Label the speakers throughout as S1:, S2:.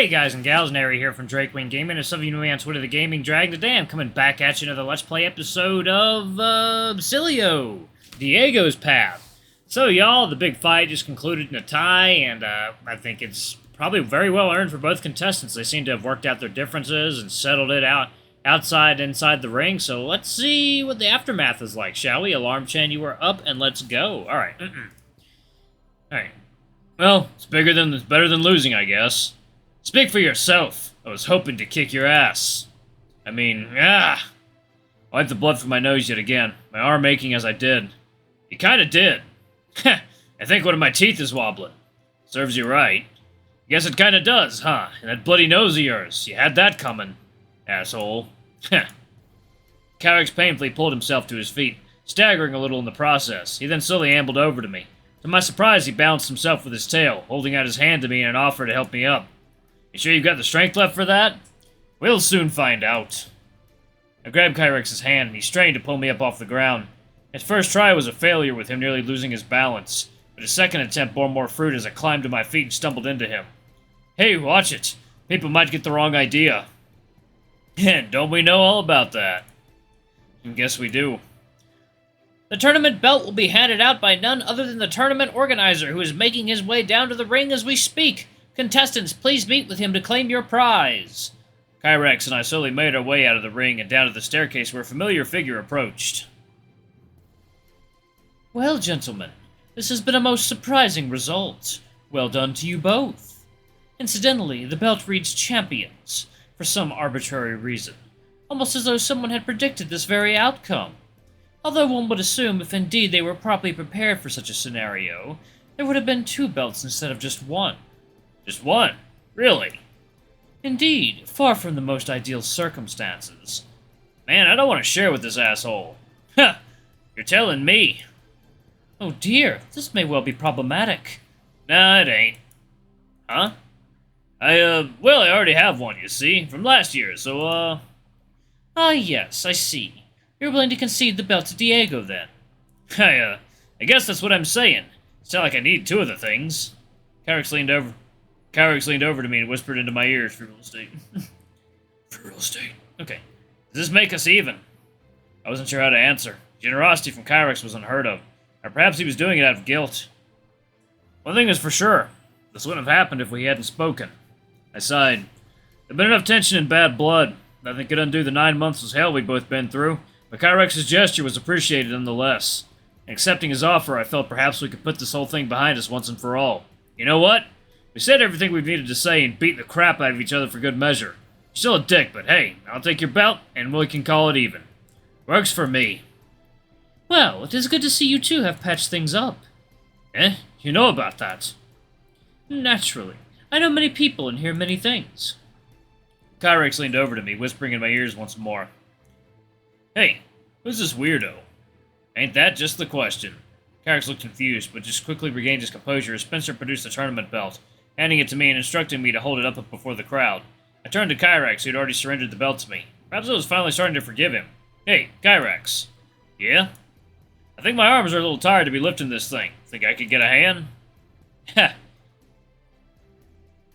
S1: guys and gals, Nary here from Drakewing Gaming, and some of you know me on Twitter, the Gaming Drag. Today I'm coming back at you another Let's Play episode of, Sileo, Diego's Path. So y'all, the big fight just concluded in a tie, and I think it's probably very well earned for both contestants. They seem to have worked out their differences and settled it out inside the ring, so let's see what the aftermath is like, shall we? Alarm Chan, you are up, and let's go. Alright. Alright. Well, it's better than losing, I guess. Speak for yourself. I was hoping to kick your ass. I mean, Wipe the blood from my nose yet again, my arm aching as I did. You kinda did. I think one of my teeth is wobbling. Serves you right. Guess it kinda does, huh? And that bloody nose of yours. You had that coming, asshole. Kyrex painfully pulled himself to his feet, staggering a little in the process. He then slowly ambled over to me. To my surprise, he balanced himself with his tail, holding out his hand to me in an offer to help me up. You sure you've got the strength left for that? We'll soon find out. I grabbed Kyrex's hand, and he strained to pull me up off the ground. His first try was a failure, with him nearly losing his balance, but his second attempt bore more fruit as I climbed to my feet and stumbled into him. Hey, watch it. People might get the wrong idea. And don't we know all about that? I guess we do. The tournament belt will be handed out by none other than the tournament organizer, who is making his way down to the ring as we speak. Contestants, please meet with him to claim your prize. Kyrex and I slowly made our way out of the ring and down to the staircase where a familiar figure approached. Well, gentlemen, this has been a most surprising result. Well done to you both. Incidentally, the belt reads Champions, for some arbitrary reason, almost as though someone had predicted this very outcome. Although one would assume if indeed they were properly prepared for such a scenario, there would have been 2 belts instead of just 1. Just 1? Really? Indeed, far from the most ideal circumstances. Man, I don't want to share with this asshole. Huh, you're telling me. Oh dear, this may well be problematic. Nah, it ain't. Huh? Well, I already have one, you see, from last year, so, Ah, yes, I see. You're willing to concede the belt to Diego, then? I guess that's what I'm saying. It's not like I need 2 of the things. Kyrex leaned over to me and whispered into my ears, for real estate. For real estate. Okay. Does this make us even? I wasn't sure how to answer. Generosity from Kyrex was unheard of. Or perhaps he was doing it out of guilt. One thing is for sure. This wouldn't have happened if we hadn't spoken. I sighed. There'd been enough tension and bad blood. Nothing could undo the 9 months of hell we'd both been through. But Kyrex's gesture was appreciated nonetheless. In accepting his offer, I felt perhaps we could put this whole thing behind us once and for all. You know what? We said everything we've needed to say and beat the crap out of each other for good measure. You're still a dick, but hey, I'll take your belt and we can call it even. Works for me. Well, it is good to see you two have patched things up. You know about that? Naturally. I know many people and hear many things. Kyrex leaned over to me, whispering in my ears once more. Hey, who's this weirdo? Ain't that just the question? Kyrex looked confused, but just quickly regained his composure as Spencer produced the tournament belt, handing it to me and instructing me to hold it up before the crowd. I turned to Kyrex, who had already surrendered the belt to me. Perhaps I was finally starting to forgive him. Hey, Kyrex. Yeah? I think my arms are a little tired to be lifting this thing. Think I could get a hand? Heh.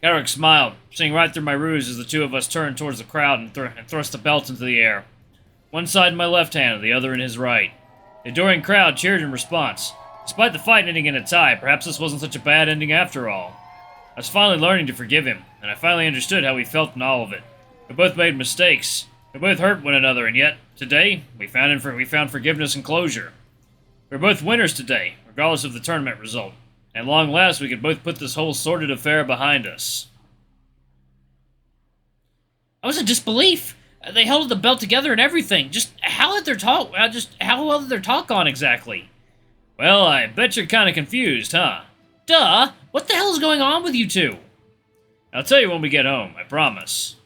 S1: Kyrex smiled, seeing right through my ruse as the 2 of us turned towards the crowd and thrust the belt into the air. One side in my left hand and the other in his right. The adoring crowd cheered in response. Despite the fight ending in a tie, perhaps this wasn't such a bad ending after all. I was finally learning to forgive him, and I finally understood how he felt in all of it. We both made mistakes. We both hurt one another, and yet, today, we found forgiveness and closure. We're both winners today, regardless of the tournament result. At long last, we could both put this whole sordid affair behind us. I was in disbelief. They held the belt together and everything. Just how had their talk? How well did their talk on exactly? Well, I bet you're kind of confused, huh? Duh! What the hell is going on with you two? I'll tell you when we get home, I promise.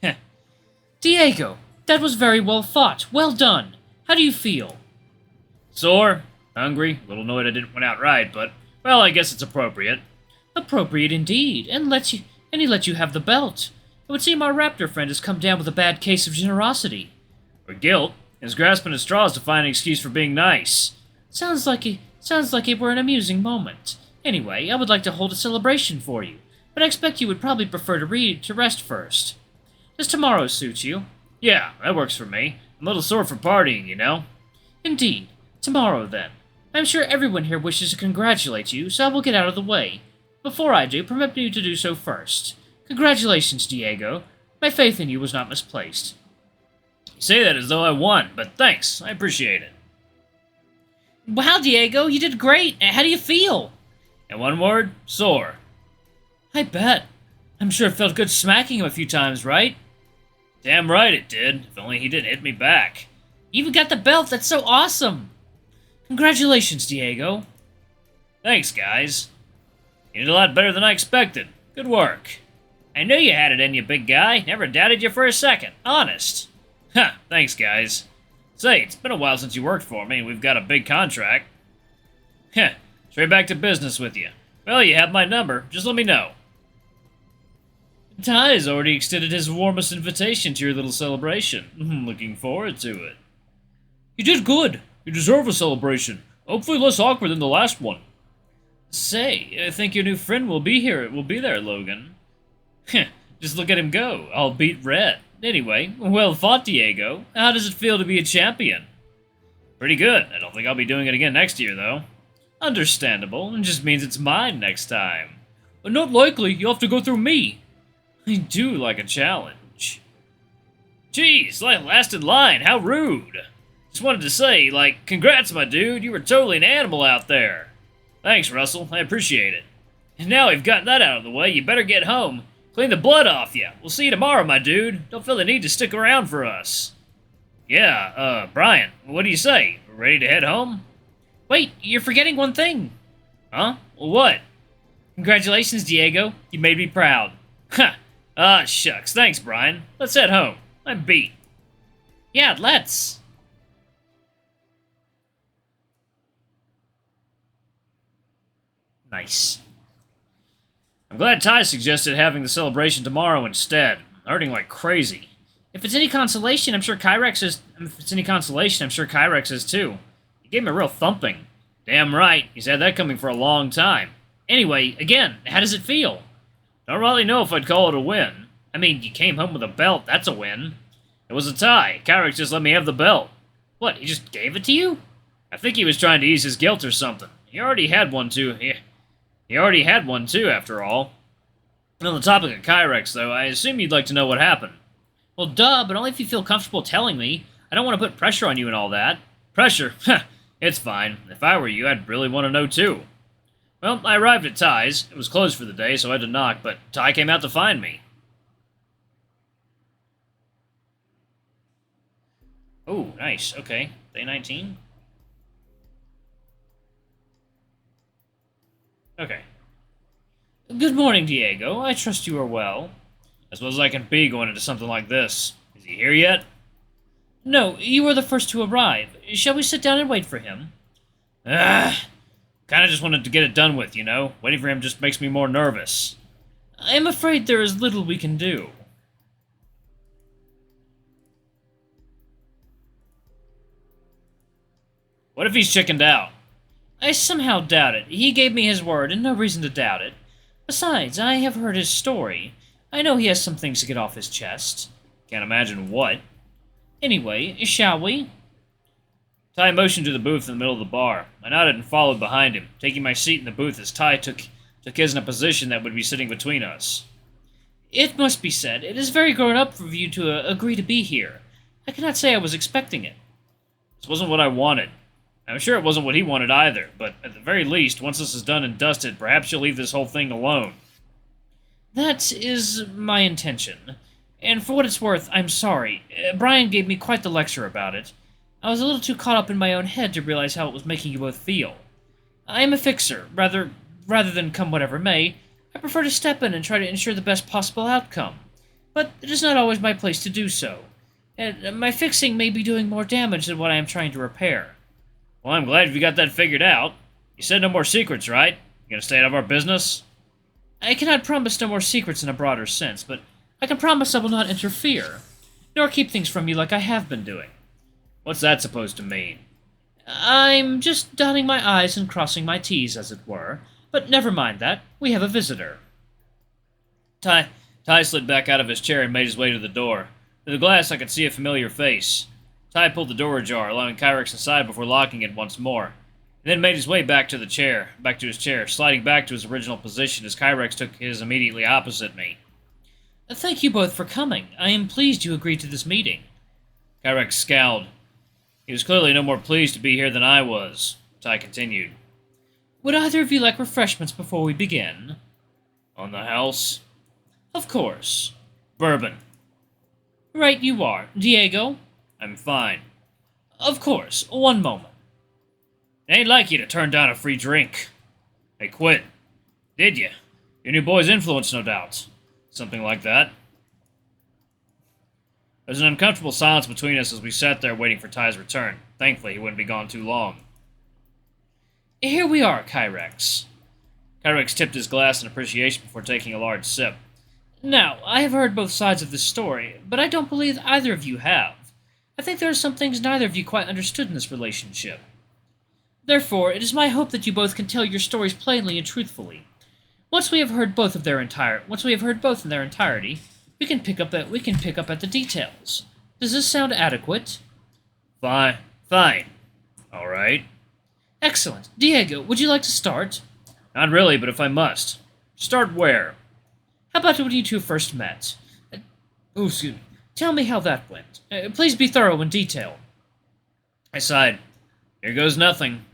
S1: Heh. Diego, that was very well fought. Well done. How do you feel? Sore, hungry, a little annoyed I didn't win outright, but, well, I guess it's appropriate. Appropriate indeed, and he let you have the belt. It would seem our raptor friend has come down with a bad case of generosity. Or guilt, and is grasping at straws to find an excuse for being nice. Sounds like it were an amusing moment. Anyway, I would like to hold a celebration for you, but I expect you would probably prefer to rest first. Does tomorrow suit you?
S2: Yeah, that works for me. I'm a little sore for partying, you know?
S1: Indeed. Tomorrow, then. I'm sure everyone here wishes to congratulate you, so I will get out of the way. Before I do, permit me to do so first. Congratulations, Diego. My faith in you was not misplaced.
S2: You say that as though I won, but thanks. I appreciate it.
S1: Wow, Diego, you did great. How do you feel?
S2: In one word, sore.
S1: I bet. I'm sure it felt good smacking him a few times, right?
S2: Damn right it did. If only he didn't hit me back.
S1: You even got the belt. That's so awesome. Congratulations, Diego.
S2: Thanks, guys. You did a lot better than I expected. Good work. I knew you had it in you, big guy. Never doubted you for a second. Honest. Huh, thanks, guys. Say, it's been a while since you worked for me, and we've got a big contract. Heh, straight back to business with you. Well, you have my number. Just let me know.
S1: Ty has already extended his warmest invitation to your little celebration.
S2: Looking forward to it.
S1: You did good.
S2: You deserve a celebration. Hopefully less awkward than the last one.
S1: Say, I think your new friend will be here. Will be there, Logan.
S2: Just look at him go. I'll beat Red.
S1: Anyway, well fought, Diego. How does it feel to be a champion?
S2: Pretty good. I don't think I'll be doing it again next year, though.
S1: Understandable. It just means it's mine next time.
S2: But not likely. You'll have to go through me.
S1: I do like a challenge.
S2: Jeez, last in line. How rude. Just wanted to say, congrats, my dude. You were totally an animal out there. Thanks, Russell. I appreciate it. And now we've gotten that out of the way, you better get home. Clean the blood off you. We'll see you tomorrow, my dude. Don't feel the need to stick around for us. Yeah, Brian, what do you say? Ready to head home?
S1: Wait, you're forgetting one thing.
S2: Huh? Well, what?
S1: Congratulations, Diego. You made me proud.
S2: Ha! Ah, shucks. Thanks, Brian. Let's head home. I'm beat.
S1: Yeah, let's.
S2: Nice. I'm glad Ty suggested having the celebration tomorrow instead. I'm hurting like crazy.
S1: If it's any consolation, I'm sure Kyrex is. If it's any consolation, I'm sure Kyrex is too.
S2: He gave me a real thumping. Damn right. He's had that coming for a long time.
S1: Anyway, again, how does it feel?
S2: Don't really know if I'd call it a win. I mean, you came home with a belt. That's a win. It was a tie. Kyrex just let me have the belt.
S1: What? He just gave it to you?
S2: I think he was trying to ease his guilt or something. He already had one too. He already had one too, after all. On the topic of Kyrex, though, I assume you'd like to know what happened.
S1: Well, duh, but only if you feel comfortable telling me. I don't want to put pressure on you and all that.
S2: Pressure? It's fine. If I were you, I'd really want to know too. Well, I arrived at Ty's. It was closed for the day, so I had to knock, but Ty came out to find me.
S1: Oh, nice. Okay. Day 19? Okay. Good morning, Diego. I trust you are well.
S2: As well as I can be going into something like this. Is he here yet?
S1: No, you are the first to arrive. Shall we sit down and wait for him?
S2: Kinda just wanted to get it done with, you know? Waiting for him just makes me more nervous.
S1: I am afraid there is little we can do.
S2: What if he's chickened out?
S1: I somehow doubt it. He gave me his word, and no reason to doubt it. Besides, I have heard his story. I know he has some things to get off his chest.
S2: Can't imagine what.
S1: Anyway, shall we?
S2: Ty motioned to the booth in the middle of the bar. I nodded and followed behind him, taking my seat in the booth as Ty took his in a position that would be sitting between us.
S1: It must be said, it is very grown up of you to agree to be here. I cannot say I was expecting it.
S2: This wasn't what I wanted. I'm sure it wasn't what he wanted either, but at the very least, once this is done and dusted, perhaps you'll leave this whole thing alone.
S1: That is my intention. And for what it's worth, I'm sorry. Brian gave me quite the lecture about it. I was a little too caught up in my own head to realize how it was making you both feel. I am a fixer. Rather than come whatever may, I prefer to step in and try to ensure the best possible outcome. But it is not always my place to do so. And my fixing may be doing more damage than what I am trying to repair.
S2: Well, I'm glad you got that figured out. You said no more secrets, right? You gonna stay out of our business?
S1: I cannot promise no more secrets in a broader sense, but I can promise I will not interfere, nor keep things from you like I have been doing.
S2: What's that supposed to mean?
S1: I'm just dotting my I's and crossing my T's, as it were. But never mind that. We have a visitor.
S2: Ty slid back out of his chair and made his way to the door. Through the glass, I could see a familiar face. Ty pulled the door ajar, allowing Kyrex inside before locking it once more, and then made his way back to his chair, sliding back to his original position as Kyrex took his immediately opposite me.
S1: Thank you both for coming. I am pleased you agreed to this meeting.
S2: Kyrex scowled. He was clearly no more pleased to be here than I was. Ty continued.
S1: Would either of you like refreshments before we begin?
S2: On the house?
S1: Of course.
S2: Bourbon.
S1: Right you are. Diego?
S2: I'm fine.
S1: Of course. One moment.
S2: It ain't like you to turn down a free drink. Hey, quit. Did you? Your new boy's influence, no doubt. Something like that. There was an uncomfortable silence between us as we sat there waiting for Ty's return. Thankfully, he wouldn't be gone too long.
S1: Here we are, Kyrex.
S2: Kyrex tipped his glass in appreciation before taking a large sip.
S1: Now, I have heard both sides of this story, but I don't believe either of you have. I think there are some things neither of you quite understood in this relationship. Therefore, it is my hope that you both can tell your stories plainly and truthfully. Once we have heard both in their entirety, we can pick up at the details. Does this sound adequate?
S2: Fine. All right.
S1: Excellent. Diego, would you like to start?
S2: Not really, but if I must. Start where?
S1: How about when you two first met? Excuse me. Tell me how that went. Please be thorough and detailed.
S2: I sighed. Here goes nothing.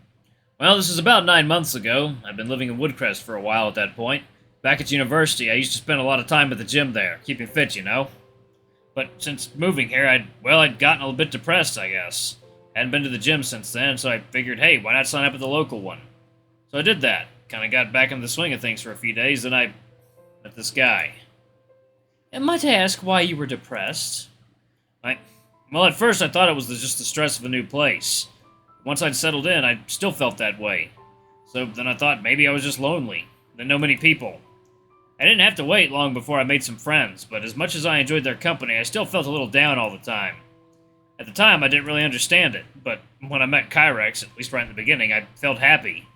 S2: Well, this is about 9 months ago. I've been living in Woodcrest for a while at that point. Back at university, I used to spend a lot of time at the gym there, keeping fit, you know. But since moving here, I'd gotten a little bit depressed, I guess. Hadn't been to the gym since then, so I figured, hey, why not sign up at the local one? So I did that. Kind of got back in the swing of things for a few days, then I met this guy.
S1: And might I ask why you were depressed?
S2: Well, at first I thought it was just the stress of a new place. Once I'd settled in, I still felt that way. So then I thought maybe I was just lonely. Didn't know many people. I didn't have to wait long before I made some friends, but as much as I enjoyed their company, I still felt a little down all the time. At the time, I didn't really understand it, but when I met Kyrex, at least right in the beginning, I felt happy.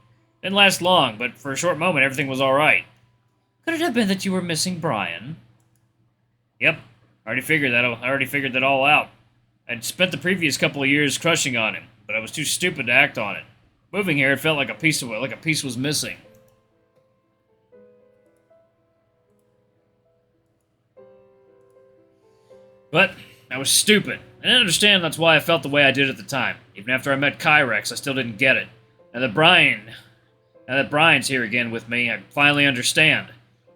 S2: Didn't last long, but for a short moment, everything was alright.
S1: Could it have been that you were missing Brian?
S2: Yep, I already figured that all out. I'd spent the previous couple of years crushing on him, but I was too stupid to act on it. Moving here, it felt like a piece was missing. But I was stupid. I didn't understand that's why I felt the way I did at the time. Even after I met Kyrex, I still didn't get it. Now that Brian's here again with me, I finally understand.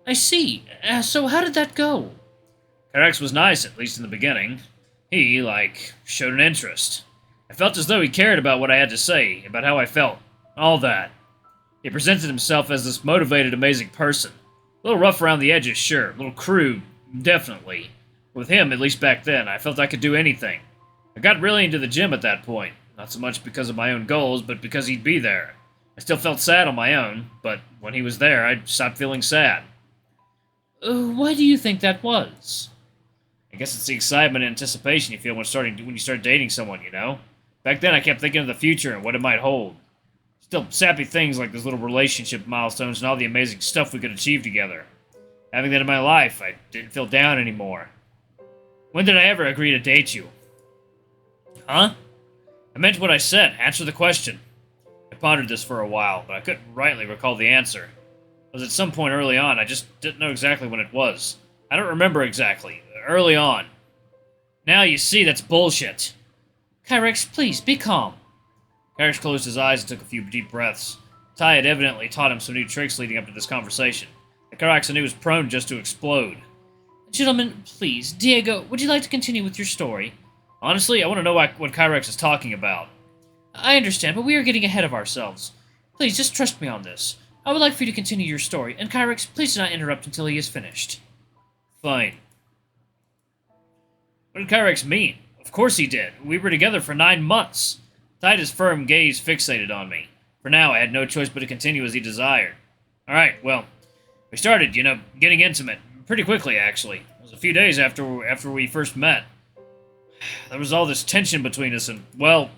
S1: I see. So how did that go?
S2: Kyrex was nice, at least in the beginning. He, showed an interest. I felt as though he cared about what I had to say, about how I felt, all that. He presented himself as this motivated, amazing person. A little rough around the edges, sure. A little crude, definitely. With him, at least back then, I felt I could do anything. I got really into the gym at that point. Not so much because of my own goals, but because he'd be there. I still felt sad on my own, but when he was there, I stopped feeling sad.
S1: Why do you think that was?
S2: I guess it's the excitement and anticipation you feel when you start dating someone, you know? Back then, I kept thinking of the future and what it might hold. Still sappy things like those little relationship milestones and all the amazing stuff we could achieve together. Having that in my life, I didn't feel down anymore. When did I ever agree to date you? Huh? I meant what I said. Answer the question. I pondered this for a while, but I couldn't rightly recall the answer. It was at some point early on. I just didn't know exactly when it was. I don't remember exactly. Early on. Now you see that's bullshit.
S1: Kyrex, please, be calm.
S2: Kyrex closed his eyes and took a few deep breaths. Ty had evidently taught him some new tricks leading up to this conversation. The Kyrex I knew was prone just to explode.
S1: Gentlemen, please. Diego, would you like to continue with your story?
S2: Honestly, I want to know what Kyrex is talking about.
S1: I understand, but we are getting ahead of ourselves. Please, just trust me on this. I would like for you to continue your story, and Kyrex, please do not interrupt until he is finished.
S2: Fine. What did Kyrex mean? Of course he did. We were together for 9 months. Tied his firm gaze fixated on me. For now, I had no choice but to continue as he desired. Alright, well, we started, getting intimate. Pretty quickly, actually. It was a few days after we first met. There was all this tension between us, and, well,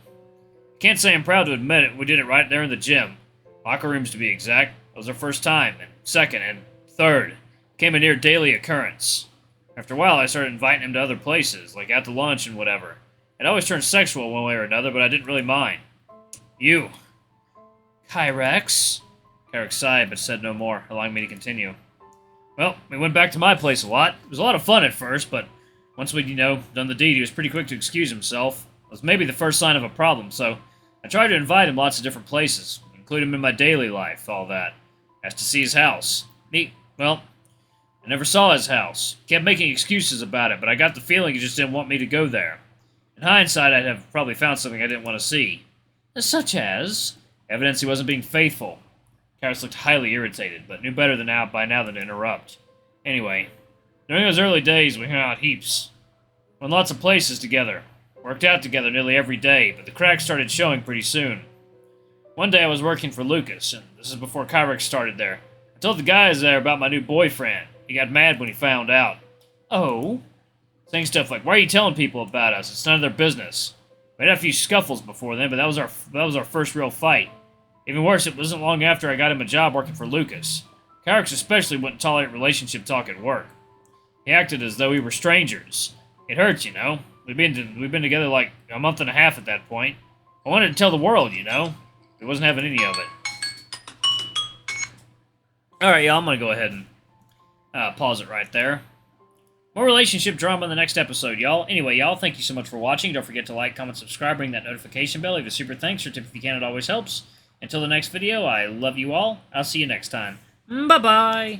S2: can't say I'm proud to admit it, we did it right there in the gym. Locker rooms, to be exact. It was our first time, and second and third became a near daily occurrence. After a while, I started inviting him to other places, like out to lunch and whatever. It always turned sexual one way or another, but I didn't really mind. You.
S1: Kyrex?
S2: Kyrex sighed, but said no more, allowing me to continue. Well, we went back to my place a lot. It was a lot of fun at first, but once we'd, done the deed, he was pretty quick to excuse himself. It was maybe the first sign of a problem, so I tried to invite him lots of different places, include him in my daily life, all that. Asked to see his house. I never saw his house. Kept making excuses about it, but I got the feeling he just didn't want me to go there. In hindsight, I'd have probably found something I didn't want to see.
S1: Such as?
S2: Evidence he wasn't being faithful. Kyrex looked highly irritated, but knew better by now than to interrupt. Anyway, during those early days, we hung out heaps. Went lots of places together. Worked out together nearly every day, but the cracks started showing pretty soon. One day I was working for Lucas, and this is before Kyrex started there. I told the guys there about my new boyfriend. He got mad when he found out.
S1: Oh?
S2: Saying stuff like, "Why are you telling people about us? It's none of their business." We had a few scuffles before then, but that was our first real fight. Even worse, it wasn't long after I got him a job working for Lucas. Kyrex especially wouldn't tolerate relationship talk at work. He acted as though we were strangers. It hurts, We've been together like a month and a half at that point. I wanted to tell the world, He wasn't having any of it. Alright, y'all, I'm gonna go ahead and pause it right there. More relationship drama in the next episode, y'all. Anyway, y'all, thank you so much for watching. Don't forget to like, comment, subscribe, ring that notification bell. Leave a super thanks or tip if you can. It always helps. Until the next video, I love you all. I'll see you next time.
S1: Bye-bye!